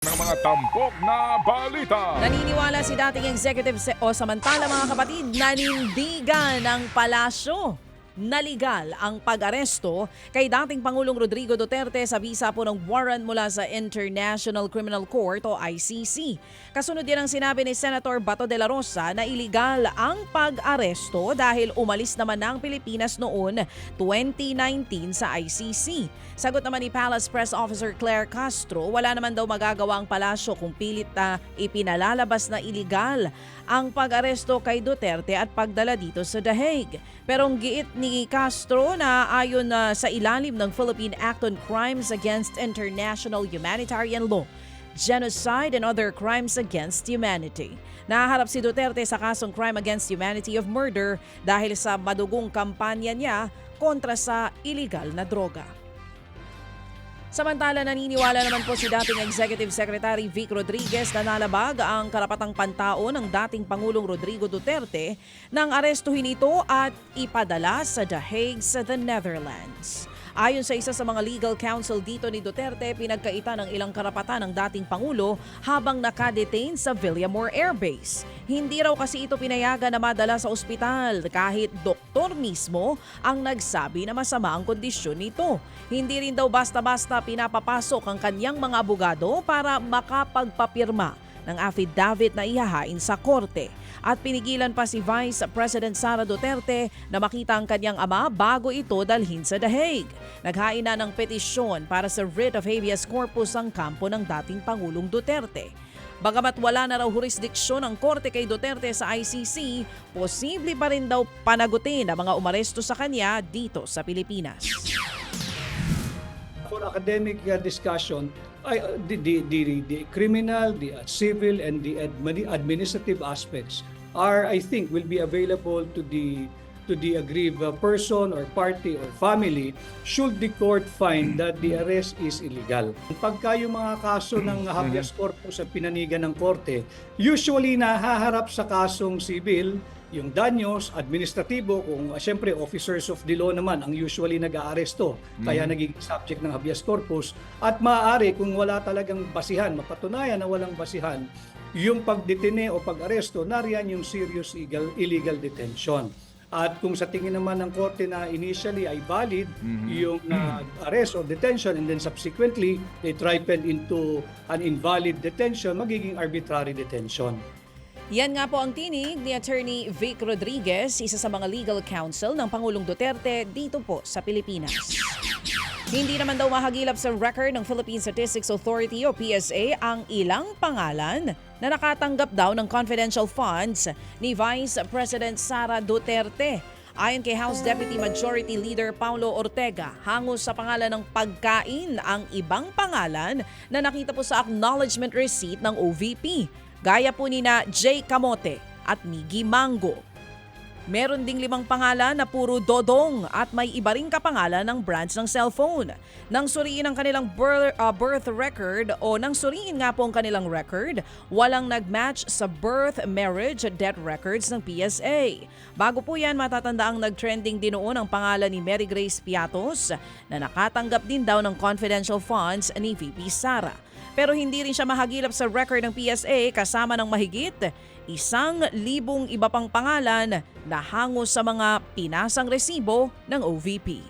Ng mga tampok na balita. Naniniwala si dating executive samantala mga kapatid, nanindigan ng palasyo na legal ang pag-aresto kay dating Pangulong Rodrigo Duterte sa bisa po ng warrant mula sa International Criminal Court o ICC. Kasunod din ang sinabi ni Senator Bato de la Rosa na iligal ang pag-aresto dahil umalis naman ng Pilipinas noon 2019 sa ICC. Sagot naman ni Palace Press Officer Claire Castro, wala naman daw magagawa ang palasyo kung pilit na ipinalalabas na iligal ang pag-aresto kay Duterte at pagdala dito sa The Hague. Pero ang giit ni Castro na ayon sa ilalim ng Philippine Act on Crimes Against International Humanitarian Law, Genocide and Other Crimes Against Humanity. Nahaharap si Duterte sa kasong Crime Against Humanity of Murder dahil sa madugong kampanya niya kontra sa iligal na droga. Samantala, naniniwala naman po si dating Executive Secretary Vic Rodriguez na nalabag ang karapatang pantao ng dating Pangulong Rodrigo Duterte nang arestuhin ito at ipadala sa The Hague sa the Netherlands. Ayon sa isa sa mga legal counsel dito ni Duterte, pinagkaita ng ilang karapatan ng dating Pangulo habang nakadetain sa Villamor Air Base. Hindi raw kasi ito pinayagan na madala sa ospital kahit doktor mismo ang nagsabi na masama ang kondisyon nito. Hindi rin daw basta-basta pinapapasok ang kanyang mga abogado para makapagpapirma ng affidavit na ihahain sa korte. At pinigilan pa si Vice President Sara Duterte na makita ang kanyang ama bago ito dalhin sa The Hague. Naghain na ng petisyon para sa writ of habeas corpus ang kampo ng dating Pangulong Duterte. Bagamat wala na raw jurisdiksyon ang korte kay Duterte sa ICC, posible pa rin daw panagutin ang mga umaresto sa kanya dito sa Pilipinas. For academic discussion, the criminal, the civil, and the administrative aspects are, I think, will be available to the aggrieved person or party or family should the court find that the arrest is illegal. Pagka yung mga kaso ng habeas corpus sa pinanigan ng korte, usually nahaharap sa kasong civil, yung danyos, administratibo, kung siyempre officers of the law naman ang usually nag-aaresto, kaya naging subject ng habeas corpus, at maaari kung wala talagang basihan, mapatunayan na walang basihan, yung pagdetine o pag-aresto, nariyan yung serious illegal detention. At kung sa tingin naman ng korte na initially ay valid yung arrest or detention and then subsequently it ripened into an invalid detention, magiging arbitrary detention. Yan nga po ang tinig ni Attorney Vic Rodriguez, isa sa mga legal counsel ng Pangulong Duterte dito po sa Pilipinas. Hindi naman daw mahagilap sa record ng Philippine Statistics Authority o PSA ang ilang pangalan na nakatanggap daw ng confidential funds ni Vice President Sara Duterte. Ayon kay House Deputy Majority Leader Paulo Ortega, hangos sa pangalan ng pagkain ang ibang pangalan na nakita po sa acknowledgement receipt ng OVP. Gaya po ni na Jay Camote at Miggy Mango. Meron ding 5 pangalan na puro dodong at may iba ring kapangalan ng brands ng cellphone. Nang suriin ang kanilang birth record o nang suriin nga po ang kanilang record, walang nagmatch sa birth, marriage, death records ng PSA. Bago po yan, matatanda ang nagtrending din noon ang pangalan ni Mary Grace Piatos na nakatanggap din daw ng confidential funds ni VP Sara. Pero hindi rin siya mahagilap sa record ng PSA kasama ng mahigit 1,000 iba pang pangalan na hangos sa mga pinasang resibo ng OVP.